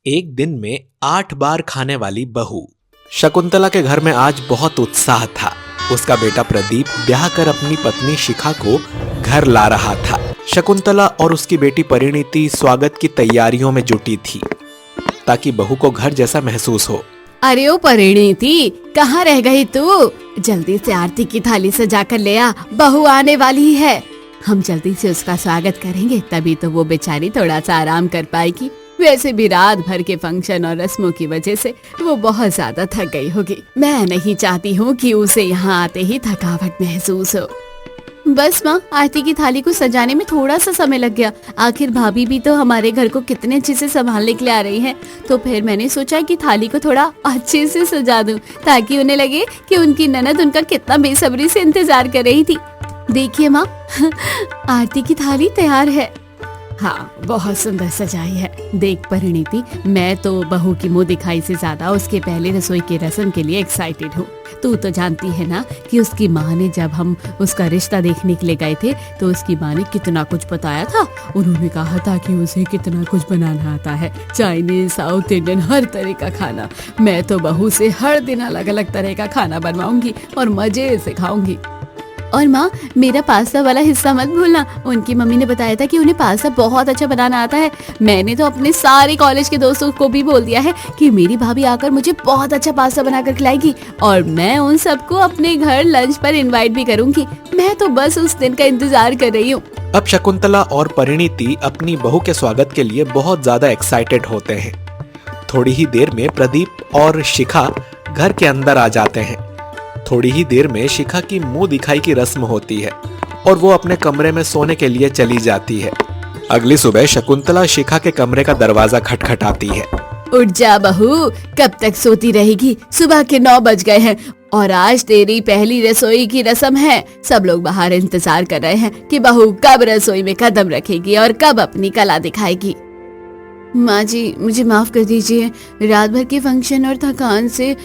एक दिन में 8 बार खाने वाली बहू। शकुंतला के घर में आज बहुत उत्साह था। उसका बेटा प्रदीप ब्याह कर अपनी पत्नी शिखा को घर ला रहा था। शकुंतला और उसकी बेटी परिणीति स्वागत की तैयारियों में जुटी थी ताकि बहू को घर जैसा महसूस हो। अरे ओ परिणीति, कहाँ रह गई तू? जल्दी से आरती की थाली सजा कर ले आ, बहू आने वाली है। हम जल्दी से उसका स्वागत करेंगे, तभी तो वो बेचारी थोड़ा सा आराम कर पाएगी। वैसे भी रात भर के फंक्शन और रस्मों की वजह से वो बहुत ज्यादा थक गई होगी। मैं नहीं चाहती हूँ कि उसे यहाँ आते ही थकावट महसूस हो। बस माँ, आरती की थाली को सजाने में थोड़ा सा समय लग गया। आखिर भाभी भी तो हमारे घर को कितने अच्छे से संभालने के लिए आ रही हैं, तो फिर मैंने सोचा कि थाली को थोड़ा अच्छे से सजा दूं, ताकि उन्हें लगे कि उनकी ननद उनका कितना बेसब्री से इंतजार कर रही थी। देखिए माँ, आरती की थाली तैयार है। हाँ, बहुत सुंदर सजाई है। देख परिणीति, मैं तो बहू की मुंह दिखाई से ज्यादा उसके पहले रसोई की रस्म के लिए एक्साइटेड हूँ। तू तो जानती है ना कि उसकी माँ ने, जब हम उसका रिश्ता देखने के लिए गए थे, तो उसकी माँ ने कितना कुछ बताया था। उन्होंने कहा था कि उसे कितना कुछ बनाना आता है, चाइनीज, साउथ इंडियन, हर तरह का खाना। मैं तो बहू से हर दिन अलग अलग तरह का खाना बनवाऊंगी और मजे से खाऊंगी। और माँ, मेरा पास्ता वाला हिस्सा मत भूलना। उनकी मम्मी ने बताया था कि उन्हें पास्ता बहुत अच्छा बनाना आता है। मैंने तो अपने सारे कॉलेज के दोस्तों को भी बोल दिया है कि मेरी भाभी आकर मुझे बहुत अच्छा पास्ता बनाकर खिलाएगी, और मैं उन सबको अपने घर लंच पर इनवाइट भी करूंगी। मैं तो बस उस दिन का इंतजार कर रही हूँ। अब शकुंतला और परिणीति अपनी बहू के स्वागत के लिए बहुत ज्यादा एक्साइटेड होते हैं। थोड़ी ही देर में प्रदीप और शिखा घर के अंदर आ जाते हैं। थोड़ी ही देर में शिखा की मुंह दिखाई की रस्म होती है और वो अपने कमरे में सोने के लिए चली जाती है। अगली सुबह शकुंतला शिखा के कमरे का दरवाजा खटखटाती है। उठ जा बहू, कब तक सोती रहेगी? सुबह के 9 बज गए हैं और आज तेरी पहली रसोई की रस्म है। सब लोग बाहर इंतजार कर रहे हैं कि बहू कब रसोई में कदम रखेगी और कब अपनी कला दिखाएगी। माँ जी, मुझे माफ कर दीजिए। रात भर के फंक्शन और थकान से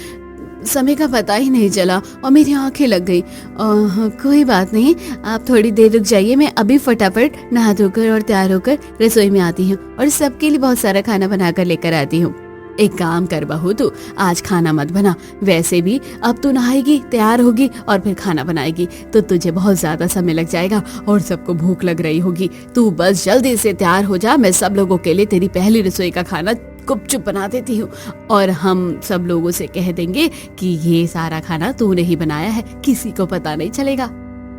समय का पता ही नहीं चला और मेरी आंखें लग गई। कोई बात नहीं, आप थोड़ी देर रुक जाइए। मैं अभी फटाफट नहा धोकर और तैयार होकर रसोई में आती हूँ और सबके लिए बहुत सारा खाना बनाकर लेकर आती हूँ। एक काम कर बहू, तू आज खाना मत बना। वैसे भी अब तू नहाएगी, तैयार होगी और फिर खाना बनाएगी तो तुझे बहुत ज्यादा समय लग जाएगा और सबको भूख लग रही होगी। तू बस जल्दी से तैयार हो जा। मैं सब लोगों के लिए तेरी पहली रसोई का खाना गुपचुप बना देती हूँ और हम सब लोगों से कह देंगे कि ये सारा खाना तूने ही बनाया है, किसी को पता नहीं चलेगा।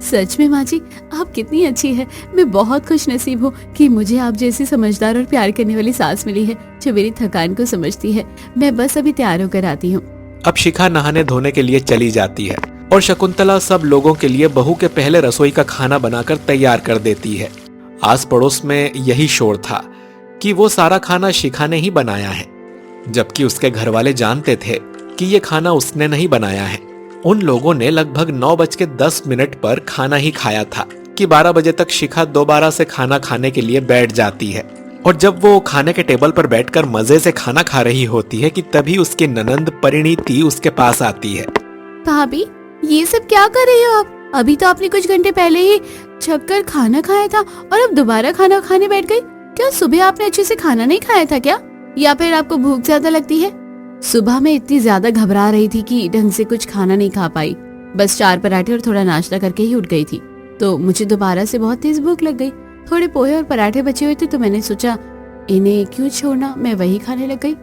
सच में माँ जी, आप कितनी अच्छी है। मैं बहुत खुश नसीब हूँ कि मुझे आप जैसी समझदार और प्यार करने वाली सास मिली है, जो मेरी थकान को समझती है। मैं बस अभी तैयार होकर आती हूँ। अब शिखा नहाने धोने के लिए चली जाती है और शकुंतला सब लोगों के लिए बहू के पहले रसोई का खाना बनाकर तैयार कर देती है। आस पड़ोस में यही शोर था कि वो सारा खाना शिखा ने ही बनाया है, जबकि उसके घर वाले जानते थे कि ये खाना उसने नहीं बनाया है। उन लोगों ने लगभग 9:10 पर खाना ही खाया था कि 12 बजे तक शिखा दोबारा से खाना खाने के लिए बैठ जाती है। और जब वो खाने के टेबल पर बैठकर मजे से खाना खा रही होती है कि तभी उसकी ननंद परिणीति उसके पास आती है। भाभी, ये सब क्या कर रही हो आप? अभी तो आपने कुछ घंटे पहले ही छककर खाना खाया था और अब दोबारा खाना खाने बैठ गई। क्या सुबह आपने अच्छे से खाना नहीं खाया था क्या, या फिर आपको भूख ज्यादा लगती है? सुबह मैं इतनी ज्यादा घबरा रही थी कि ढंग से कुछ खाना नहीं खा पाई। बस 4 पराठे और थोड़ा नाश्ता करके ही उठ गई थी, तो मुझे दोबारा से बहुत तेज भूख लग गई। थोड़े पोहे और पराठे बचे हुए थे, तो मैंने सोचा इन्हें क्यों छोड़ना, मैं वही खाने लग गई।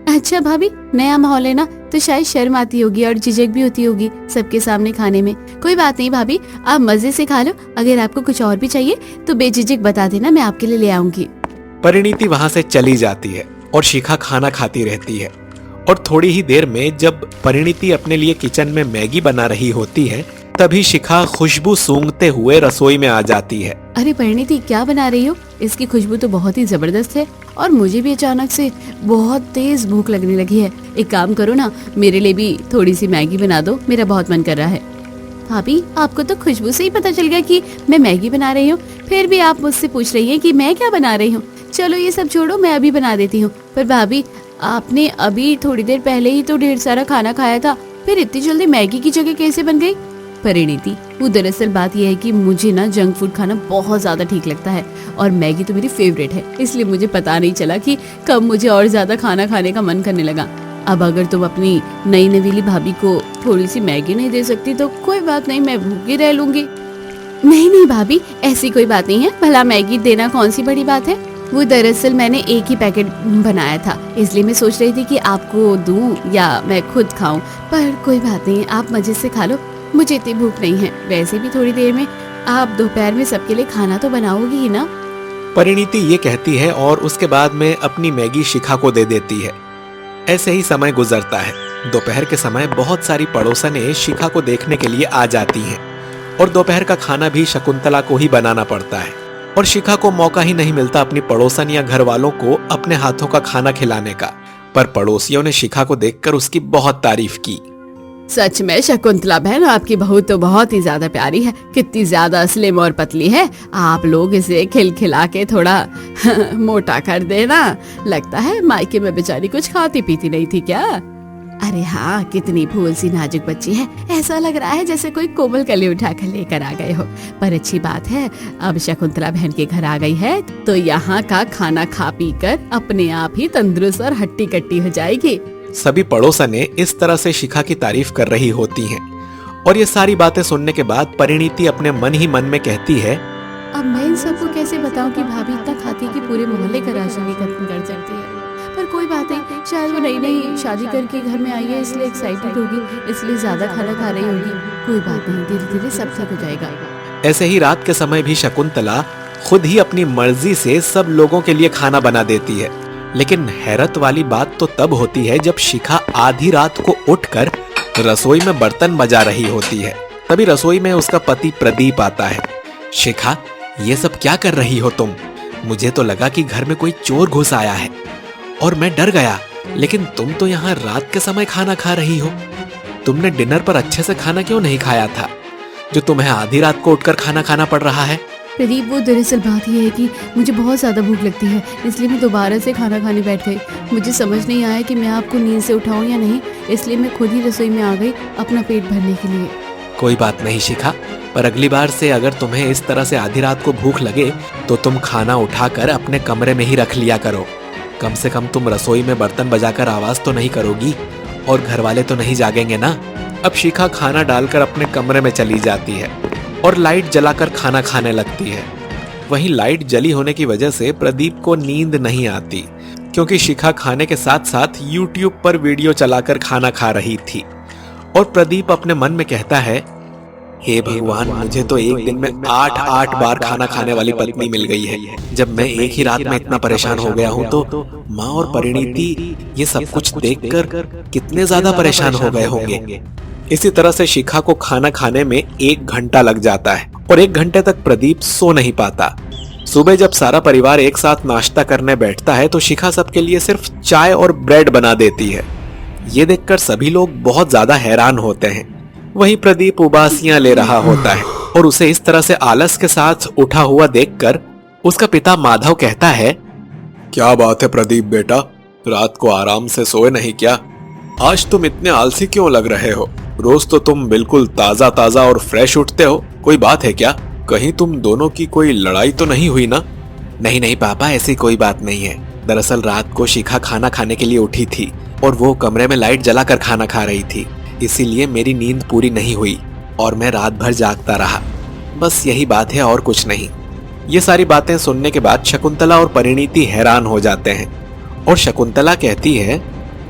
अच्छा भाभी, नया माहौल है ना, तो शायद शर्म आती होगी और झिझक भी होती होगी सबके सामने खाने में। कोई बात नहीं भाभी, आप मजे से खा लो। अगर आपको कुछ और भी चाहिए तो बेझिझक बता देना, मैं आपके लिए ले आऊंगी। परिणीति वहां से चली जाती है और शिखा खाना खाती रहती है। और थोड़ी ही देर में जब परिणीति अपने लिए किचन में मैगी बना रही होती है, तभी शिखा खुशबू सूंघते हुए रसोई में आ जाती है। अरे परिणीति, क्या बना रही हो? इसकी खुशबू तो बहुत ही जबरदस्त है और मुझे भी अचानक से बहुत तेज भूख लगने लगी है। एक काम करो ना, मेरे लिए भी थोड़ी सी मैगी बना दो, मेरा बहुत मन कर रहा है। भाभी, आपको तो खुशबू से ही पता चल गया कि मैं मैगी बना रही हूँ, फिर भी आप मुझसे पूछ रही हैं कि मैं क्या बना रही हूँ। चलो ये सब छोड़ो, मैं अभी बना देती हूँ। पर भाभी, आपने अभी थोड़ी देर पहले ही तो ढेर सारा खाना खाया था, फिर इतनी जल्दी मैगी की जगह कैसे बन गई? परिणीति, वो दरअसल बात यह है कि मुझे ना जंक फूड खाना बहुत ज्यादा ठीक लगता है और मैगी तो मेरी फेवरेट है, इसलिए मुझे पता नहीं चला कि कब मुझे और ज्यादा खाना खाने का मन करने लगा। अब अगर तुम अपनी नई नवीली भाभी को थोड़ी सी मैगी नहीं दे सकती तो कोई बात नहीं, मैं भूखी रह लूंगी। नहीं नहीं भाभी, ऐसी कोई बात नहीं है, भला मैगी देना कौन सी बड़ी बात है। वो दरअसल मैंने एक ही पैकेट बनाया था, इसलिए मैं सोच रही थी कि आपको दूं या मैं खुद खाऊं, पर कोई बात नहीं, आप मजे से खा लो, मुझे इतनी भूख नहीं है। वैसे भी थोड़ी देर में आप दोपहर में सबके लिए खाना तो बनाओगी ही ना। परिणीति ये कहती है और उसके बाद में अपनी मैगी शिखा को दे देती है। ऐसे ही समय गुजरता है। दोपहर के समय बहुत सारी पड़ोसनें शिखा को देखने के लिए आ जाती हैं और दोपहर का खाना भी शकुंतला को ही बनाना पड़ता है और शिखा को मौका ही नहीं मिलता अपनी पड़ोसन या घर वालों को अपने हाथों का खाना खिलाने का। पर पड़ोसियों ने शिखा को देखकर उसकी बहुत तारीफ की। सच में शकुंतला बहन, आपकी बहू तो बहुत ही ज्यादा प्यारी है, कितनी ज्यादा स्लिम और पतली है। आप लोग इसे खिलखिला के थोड़ा मोटा कर देना। लगता है मायके में बेचारी कुछ खाती पीती नहीं थी क्या। अरे हाँ, कितनी भोल सी नाजुक बच्ची है, ऐसा लग रहा है जैसे कोई कोमल कली उठा कर लेकर आ गए हो। पर अच्छी बात है, अब शकुंतला बहन के घर आ गई है तो यहाँ का खाना खा पी कर अपने आप ही तंदुरुस्त और हट्टी कट्टी हो जाएगी। सभी पड़ोसनें इस तरह से शिखा की तारीफ कर रही होती हैं और ये सारी बातें सुनने के बाद परिणीति अपने मन ही मन में कहती है, अब मैं इन सबको कैसे बताऊं कि भाभी इतना खाती कि पूरे मोहल्ले का राशन ही खत्म कर सकती है। पर कोई बात नहीं, शायद वो नई नई शादी करके घर में आई है इसलिए एक्साइटेड होगी, इसलिए ज्यादा खाना खा रही होगी। कोई बात नहीं, धीरे धीरे सब ठीक हो जाएगा। ऐसे ही रात के समय भी शकुंतला खुद ही अपनी मर्जी से सब लोगों के लिए खाना बना देती है। लेकिन हैरत वाली बात तो तब होती है जब शिखा आधी रात को उठकर रसोई में बर्तन बजा रही होती है। तभी रसोई में उसका पति प्रदीप आता है। शिखा, ये सब क्या कर रही हो तुम? मुझे तो लगा कि घर में कोई चोर घुस आया है और मैं डर गया, लेकिन तुम तो यहाँ रात के समय खाना खा रही हो। तुमने डिनर पर अच्छे से खाना क्यों नहीं खाया था, जो तुम्हें आधी रात को उठकर खाना खाना पड़ रहा है? प्रदीप, वो दरअसल बात यह है कि मुझे बहुत ज्यादा भूख लगती है, इसलिए मैं दोबारा से खाना खाने बैठ गई। मुझे समझ नहीं आया कि मैं आपको नींद से उठाऊं या नहीं, इसलिए मैं खुद ही रसोई में आ गई अपना पेट भरने के लिए। कोई बात नहीं शिखा, पर अगली बार से अगर तुम्हें इस तरह से आधी रात को भूख लगे तो तुम खाना उठाकर अपने कमरे में ही रख लिया करो। कम से कम तुम रसोई में बर्तन बजाकर आवाज तो नहीं करोगी और घर वाले तो नहीं जागेंगे ना। अब शिखा खाना डालकर अपने कमरे में चली जाती है और लाइट जलाकर खाना खाने लगती है। वहीं लाइट जली होने की वजह से प्रदीप को नींद नहीं आती, क्योंकि शिखा खाने के साथ साथ YouTube पर वीडियो चलाकर खाना खा रही थी। और प्रदीप अपने मन में कहता है, हे भगवान, मुझे तो एक दिन में 8 बार खाना खाने वाली पत्नी मिल गई है। जब मैं एक ही रात में इतना परेशान हो गया हूँ तो माँ और परिणीति ये सब कुछ देखकर कितने ज्यादा परेशान हो गए होंगे। इसी तरह से शिखा को खाना खाने में 1 घंटा लग जाता है और 1 घंटे तक प्रदीप सो नहीं पाता। सुबह जब सारा परिवार एक साथ नाश्ता करने बैठता है तो शिखा सबके लिए सिर्फ चाय और ब्रेड बना देती है। ये देखकर सभी लोग बहुत ज्यादा हैरान होते हैं। वहीं प्रदीप उबासियां ले रहा होता है और उसे इस तरह से आलस के साथ उठा हुआ देखकर उसका पिता माधव कहता है, क्या बात है प्रदीप बेटा, रात को आराम से सोए नहीं क्या? आज तुम इतने आलसी क्यों लग रहे हो? रोज तो तुम बिल्कुल ताजा ताजा और फ्रेश उठते हो, कोई बात है क्या? कहीं तुम दोनों की कोई लड़ाई तो नहीं हुई ना? नहीं नहीं पापा, ऐसी कोई बात नहीं है। दरअसल रात को शिखा खाना खाने के लिए उठी थी और वो कमरे में लाइट जलाकर खाना खा रही थी, इसीलिए मेरी नींद पूरी नहीं हुई और मैं रात भर जागता रहा। बस यही बात है और कुछ नहीं। ये सारी बातें सुनने के बाद शकुंतला और परिणीति हैरान हो जाते हैं और शकुंतला कहती है,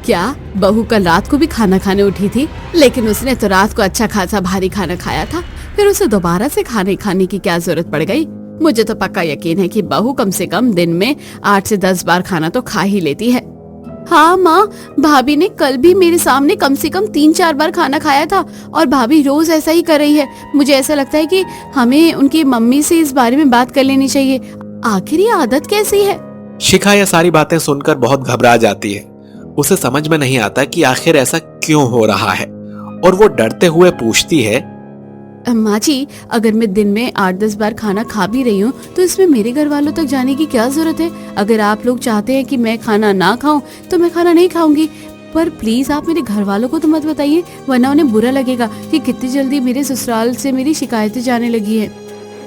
क्या बहू कल रात को भी खाना खाने उठी थी? लेकिन उसने तो रात को अच्छा खासा भारी खाना खाया था, फिर उसे दोबारा से खाने खाने की क्या जरूरत पड़ गई? मुझे तो पक्का यकीन है कि बहू कम से कम दिन में 8 से 10 बार खाना तो खा ही लेती है। हाँ माँ, भाभी ने कल भी मेरे सामने कम से कम 3-4 बार खाना खाया था और भाभी रोज ऐसा ही कर रही है। मुझे ऐसा लगता है कि हमें उनकी मम्मी से इस बारे में बात कर लेनी चाहिए। आखिर ये आदत कैसी है? शिखा ये सारी बातें सुनकर बहुत घबरा जाती है। उसे समझ में नहीं आता कि आखिर ऐसा क्यों हो रहा है और वो डरते हुए पूछती है, माँ जी, अगर मैं दिन में 8-10 बार खाना खा भी रही हूँ तो इसमें मेरे घर वालों तक जाने की क्या जरूरत है? अगर आप लोग चाहते हैं कि मैं खाना ना खाऊं तो मैं खाना नहीं खाऊंगी, पर प्लीज आप मेरे घर वालों को तो मत बताइए, वरना उन्हें बुरा लगेगा कि कितनी जल्दी मेरे ससुराल से मेरी शिकायतें जाने लगी है।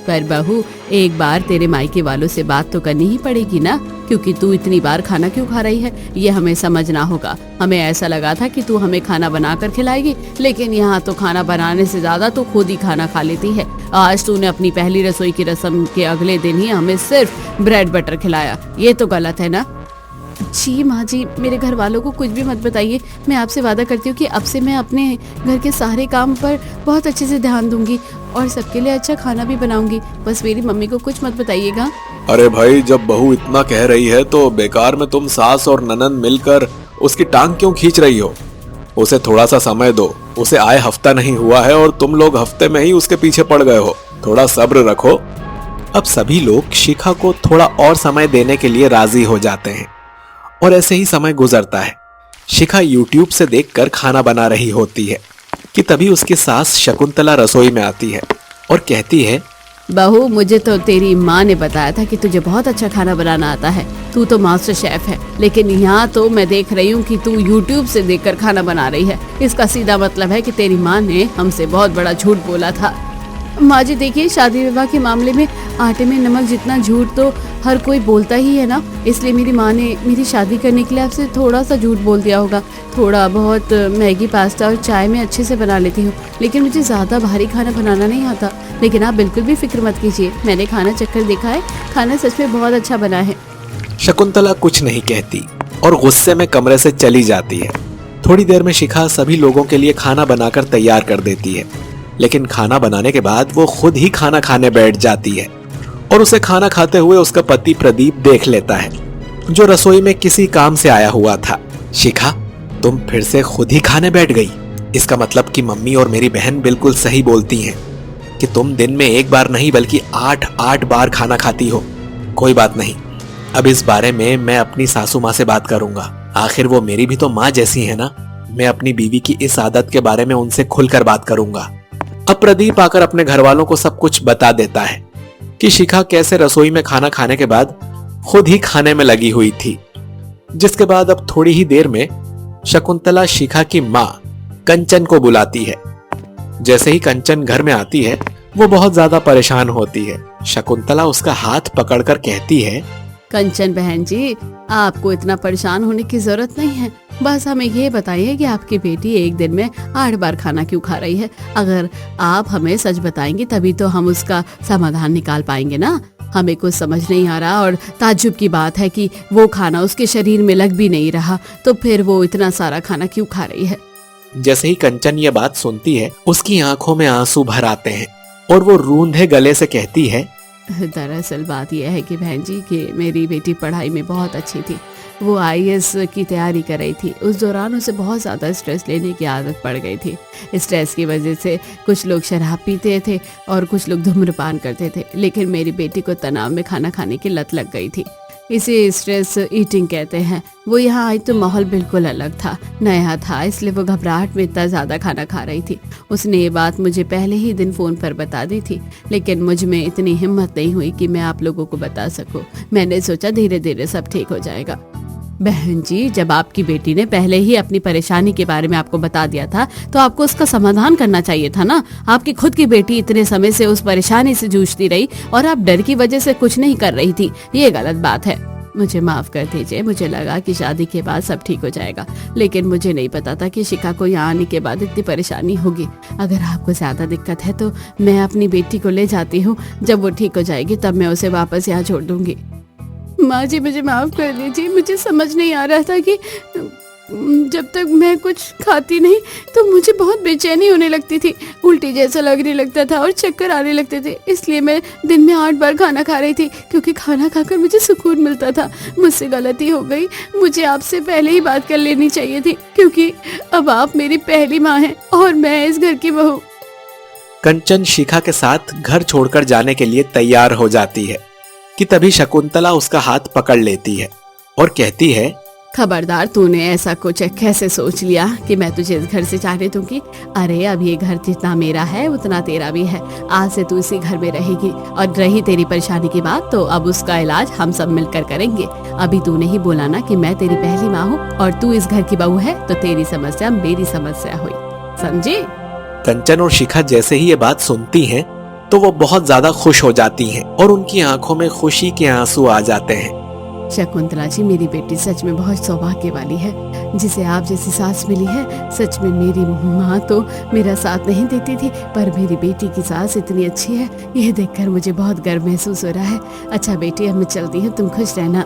पर बहू, एक बार तेरे मायके वालों से बात तो करनी ही पड़ेगी ना, क्योंकि तू इतनी बार खाना क्यों खा रही है ये हमें समझना होगा। हमें ऐसा लगा था कि तू हमें खाना बनाकर खिलाएगी, लेकिन यहाँ तो खाना बनाने से ज्यादा तू खुद ही खाना खा लेती है। आज तूने अपनी पहली रसोई की रस्म के अगले दिन ही हमें सिर्फ ब्रेड बटर खिलाया, ये तो गलत है ना। जी माँ जी, मेरे घर वालों को कुछ भी मत बताइए। मैं आपसे वादा करती हूँ कि अब से मैं अपने घर के सारे काम पर बहुत अच्छे से ध्यान दूंगी और सबके लिए अच्छा खाना भी बनाऊंगी। बस मेरी मम्मी को कुछ मत बताइएगा। अरे भाई, जब बहू इतना कह रही है तो बेकार में तुम सास और ननंद मिलकर उसकी टांग क्यों खींच रही हो? उसे थोड़ा सा समय दो। उसे आए हफ्ता नहीं हुआ है और तुम लोग हफ्ते में ही उसके पीछे पड़ गए हो। थोड़ा सब्र रखो। अब सभी लोग शिखा को थोड़ा और समय देने के लिए राजी हो जाते हैं और ऐसे ही समय गुजरता है। शिखा YouTube से देखकर खाना बना रही होती है कि तभी उसकी सास शकुंतला रसोई में आती है और कहती है, बहू, मुझे तो तेरी माँ ने बताया था कि तुझे बहुत अच्छा खाना बनाना आता है, तू तो मास्टर शेफ है, लेकिन यहाँ तो मैं देख रही हूँ कि तू YouTube से देखकर खाना बना रही है। इसका सीधा मतलब है कि तेरी माँ ने हमसे बहुत बड़ा झूठ बोला था। माँ जी देखिए, शादी विवाह के मामले में आटे में नमक जितना झूठ तो हर कोई बोलता ही है ना, इसलिए मेरी माँ ने मेरी शादी करने के लिए आपसे थोड़ा सा झूठ बोल दिया होगा। थोड़ा बहुत मैगी, पास्ता और चाय में अच्छे से बना लेती हूँ, लेकिन मुझे ज़्यादा भारी खाना बनाना नहीं आता। लेकिन आप बिल्कुल भी फिक्र मत कीजिए, मैंने खाना चक्कर देखा है, खाना सच में बहुत अच्छा बना है। शकुंतला कुछ नहीं कहती और गुस्से में कमरे से चली जाती है। थोड़ी देर में शिखा सभी लोगों के लिए खाना बनाकर तैयार कर देती है, लेकिन खाना बनाने के बाद वो खुद ही खाना खाने बैठ जाती है और उसे खाना खाते हुए उसका पति प्रदीप देख लेता है, जो रसोई में किसी काम से आया हुआ था। शिखा, तुम फिर से खुद ही खाने बैठ गई। इसका मतलब कि मम्मी और मेरी बहन बिल्कुल सही बोलती हैं कि तुम दिन में एक बार नहीं बल्कि 8 बार खाना खाती हो। कोई बात नहीं, अब इस बारे में मैं अपनी सासू माँ से बात करूंगा। आखिर वो मेरी भी तो माँ जैसी है ना। मैं अपनी बीवी की इस आदत के बारे में उनसे खुलकर बात करूंगा। अब प्रदीप आकर अपने घर वालों को सब कुछ बता देता है कि शिखा कैसे रसोई में खाना खाने के बाद खुद ही खाने में लगी हुई थी। जिसके बाद अब थोड़ी ही देर में शकुंतला शिखा की माँ कंचन को बुलाती है। जैसे ही कंचन घर में आती है, वो बहुत ज्यादा परेशान होती है। शकुंतला उसका हाथ पकड़कर कहती है, कंचन बहन जी, आपको इतना परेशान होने की जरूरत नहीं है। बस हमें ये बताइए कि आपकी बेटी एक दिन में 8 बार खाना क्यों खा रही है। अगर आप हमें सच बताएंगे तभी तो हम उसका समाधान निकाल पाएंगे ना। हमें कुछ समझ नहीं आ रहा और ताज्जुब की बात है कि वो खाना उसके शरीर में लग भी नहीं रहा, तो फिर वो इतना सारा खाना क्यों खा रही है। जैसे ही कंचन ये बात सुनती है, उसकी आंखों में आंसू भर आते हैं और वो रूंधे गले से कहती है, दरअसल बात यह है कि बहन जी कि मेरी बेटी पढ़ाई में बहुत अच्छी थी। वो IAS की तैयारी कर रही थी। उस दौरान उसे बहुत ज़्यादा स्ट्रेस लेने की आदत पड़ गई थी। स्ट्रेस की वजह से कुछ लोग शराब पीते थे और कुछ लोग धूम्रपान करते थे, लेकिन मेरी बेटी को तनाव में खाना खाने की लत लग गई थी। इसे स्ट्रेस ईटिंग कहते हैं। वो यहाँ आई तो माहौल बिल्कुल अलग था, नया था, इसलिए वो घबराहट में इतना ज़्यादा खाना खा रही थी। उसने ये बात मुझे पहले ही दिन फ़ोन पर बता दी थी, लेकिन मुझ में इतनी हिम्मत नहीं हुई कि मैं आप लोगों को बता सकूं। मैंने सोचा धीरे धीरे सब ठीक हो जाएगा। बहन जी, जब आपकी बेटी ने पहले ही अपनी परेशानी के बारे में आपको बता दिया था तो आपको उसका समाधान करना चाहिए था ना। आपकी खुद की बेटी इतने समय से उस परेशानी से जूझती रही और आप डर की वजह से कुछ नहीं कर रही थी। ये गलत बात है। मुझे माफ कर दीजिए। मुझे लगा कि शादी के बाद सब ठीक हो जाएगा, लेकिन मुझे नहीं पता था कि शिखा को यहाँ आने के बाद इतनी परेशानी होगी। अगर आपको ज्यादा दिक्कत है तो मैं अपनी बेटी को ले जाती हूँ। जब वो ठीक हो जाएगी तब मैं उसे वापस यहाँ छोड़ दूंगी। माँ जी, मुझे माफ कर दीजिए। मुझे समझ नहीं आ रहा था कि जब तक मैं कुछ खाती नहीं तो मुझे बहुत बेचैनी होने लगती थी, उल्टी जैसा लगने लगता था और चक्कर आने लगते थे। इसलिए मैं दिन में 8 बार खाना खा रही थी, क्योंकि खाना खाकर मुझे सुकून मिलता था। मुझसे गलती हो गई। मुझे आपसे पहले ही बात कर लेनी चाहिए थी, क्योंकि अब आप मेरी पहली माँ हैं और मैं इस घर की बहू। कंचन शिखा के साथ घर छोड़कर जाने के लिए तैयार हो जाती है कि तभी शकुंतला उसका हाथ पकड़ लेती है और कहती है, खबरदार, तूने ऐसा कुछ कैसे सोच लिया कि मैं तुझे इस घर से जाने दूंगी? अरे अब ये घर जितना मेरा है उतना तेरा भी है। आज से तू इसी घर में रहेगी, और रही तेरी परेशानी की बात तो अब उसका इलाज हम सब मिलकर करेंगे। अभी तूने ही बोला ना कि मैं तेरी पहली माँ हूँ और तू इस घर की बहू है, तो तेरी समस्या मेरी समस्या हुई, समझी? कंचन और शिखा जैसे ही ये बात सुनती हैं तो वो बहुत ज्यादा खुश हो जाती हैं और उनकी आंखों में खुशी के आंसू आ जाते हैं। शकुंतला जी, मेरी बेटी सच में बहुत सौभाग्य वाली है जिसे आप जैसी सास मिली है। सच में मेरी माँ तो मेरा साथ नहीं देती थी, पर मेरी बेटी की सास इतनी अच्छी है, यह देखकर मुझे बहुत गर्व महसूस हो रहा है। अच्छा बेटी, अब मैं चलती हूँ, तुम खुश रहना।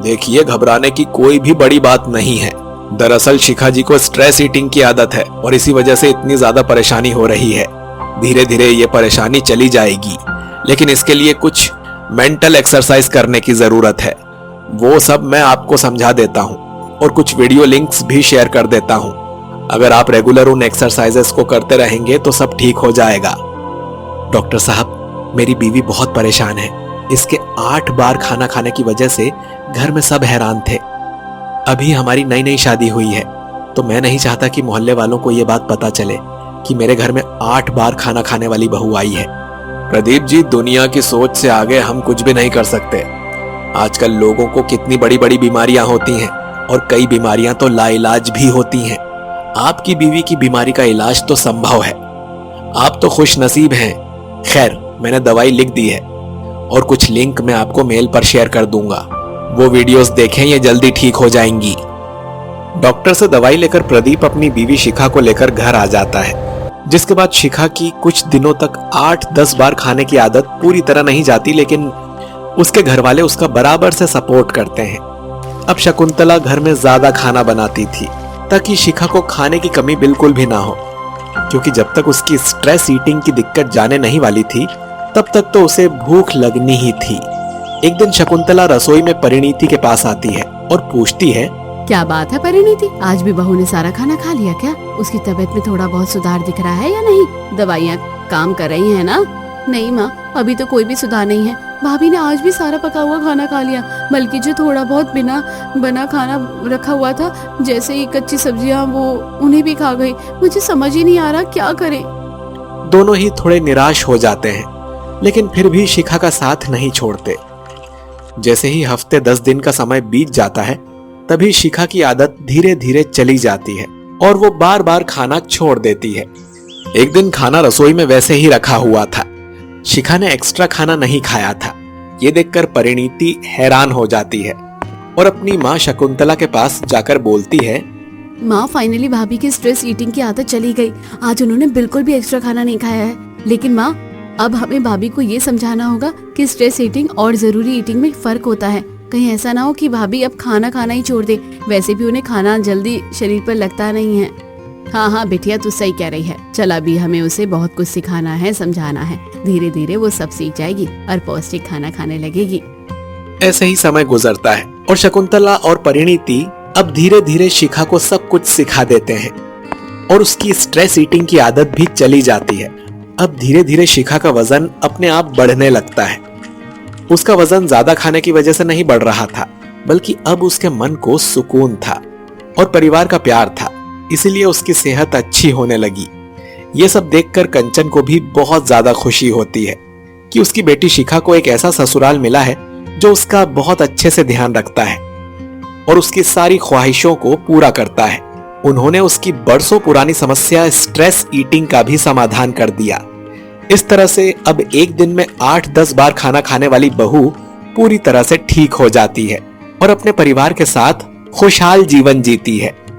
देखिए, घबराने की कोई भी बड़ी बात नहीं है। दरअसल शिखा जी को स्ट्रेस ईटिंग की आदत है और इसी वजह से इतनी ज्यादा परेशानी हो रही है। धीरे धीरे ये परेशानी चली जाएगी, लेकिन इसके लिए कुछ मेंटल एक्सरसाइज करने की जरूरत है। वो सब मैं आपको समझा देता हूँ और कुछ वीडियो लिंक्स भी शेयर कर देता हूँ। अगर आप रेगुलर उन एक्सरसाइजेस को करते रहेंगे तो सब ठीक हो जाएगा। डॉक्टर साहब, मेरी बीवी बहुत परेशान है। इसके 8 बार खाना खाने की वजह से घर में सब हैरान थे। अभी हमारी नई नई शादी हुई है, तो मैं नहीं चाहता कि मोहल्ले वालों को ये बात पता चले कि मेरे घर में 8 बार खाना खाने वाली बहू आई है। प्रदीप जी, दुनिया की सोच से आगे हम कुछ भी नहीं कर सकते। आजकल लोगों को कितनी बड़ी बड़ी बीमारियां होती हैं और कई बीमारियां तो लाइलाज भी होती हैं। आपकी बीवी की बीमारी का इलाज तो संभव है। आप तो खुश नसीब हैं। खैर, मैंने दवाई लिख दी है और कुछ लिंक मैं आपको मेल पर शेयर कर दूंगा। वो वीडियोस देखें, ये जल्दी ठीक हो जाएंगी। डॉक्टर से दवाई लेकर प्रदीप अपनी बीवी शिखा को लेकर घर आ जाता है, जिसके बाद शिखा की कुछ दिनों तक 8-10 बार खाने की आदत पूरी तरह नहीं जाती, लेकिन उसके घर वाले उसका बराबर से सपोर्ट करते हैं। अब शकुंतला घर में ज्यादा खाना बनाती थी ताकि शिखा को खाने की कमी बिल्कुल भी ना हो, क्योंकि जब तक उसकी स्ट्रेस ईटिंग की दिक्कत जाने नहीं वाली थी तब तक तो उसे भूख लगनी ही थी। एक दिन शकुंतला रसोई में परिणीति के पास आती है और पूछती है, क्या बात है परिणीति, आज भी बहू ने सारा खाना खा लिया क्या? उसकी तबीयत में थोड़ा बहुत सुधार दिख रहा है या नहीं? दवाइयाँ काम कर रही हैं ना? नहीं माँ, अभी तो कोई भी सुधार नहीं है। भाभी ने आज भी सारा पका हुआ खाना खा लिया, बल्कि जो थोड़ा बहुत बिना बना खाना रखा हुआ था, जैसे ही कच्ची सब्जियाँ, वो उन्हें भी खा गई। मुझे समझ ही नहीं आ रहा क्या करे। दोनों ही थोड़े निराश हो जाते हैं, लेकिन फिर भी शिखा का साथ नहीं छोड़ते। जैसे ही हफ्ते 10 दिन का समय बीत जाता है, तभी शिखा की आदत धीरे धीरे चली जाती है और वो बार बार खाना छोड़ देती है। एक दिन खाना रसोई में वैसे ही रखा हुआ था। शिखा ने एक्स्ट्रा खाना नहीं खाया था। ये देखकर परिणीति हैरान हो जाती है और अपनी माँ शकुंतला के पास जाकर बोलती है, माँ, फाइनली भाभी की स्ट्रेस ईटिंग की आदत चली गई। आज उन्होंने बिल्कुल भी एक्स्ट्रा खाना नहीं खाया है। लेकिन माँ, अब हमें भाभी को ये समझाना होगा कि स्ट्रेस ईटिंग और जरूरी ईटिंग में फर्क होता है। कहीं ऐसा ना हो कि भाभी अब खाना खाना ही छोड़ दे। वैसे भी उन्हें खाना जल्दी शरीर पर लगता नहीं है। हाँ बिटिया, तू सही कह रही है। चल, अभी हमें उसे बहुत कुछ सिखाना है, समझाना है। धीरे धीरे वो सब सीख जाएगी और पौष्टिक खाना खाने लगेगी। ऐसे ही समय गुजरता है और शकुंतला और परिणीति अब धीरे धीरे शिखा को सब कुछ सिखा देते हैं और उसकी स्ट्रेस ईटिंग की आदत भी चली जाती है। अब धीरे धीरे शिखा का वजन अपने आप बढ़ने लगता है। उसका वजन ज्यादा खाने की वजह से नहीं बढ़ रहा था, बल्कि अब उसके मन को सुकून था और परिवार का प्यार था, इसीलिए उसकी सेहत अच्छी होने लगी। ये सब देखकर कंचन को भी बहुत ज्यादा खुशी होती है कि उसकी बेटी शिखा को एक ऐसा ससुराल मिला है जो उसका बहुत अच्छे से ध्यान रखता है और उसकी सारी ख्वाहिशों को पूरा करता है। उन्होंने उसकी बरसों पुरानी समस्या स्ट्रेस ईटिंग का भी समाधान कर दिया। इस तरह से अब एक दिन में 8-10 बार खाना खाने वाली बहू पूरी तरह से ठीक हो जाती है और अपने परिवार के साथ खुशहाल जीवन जीती है।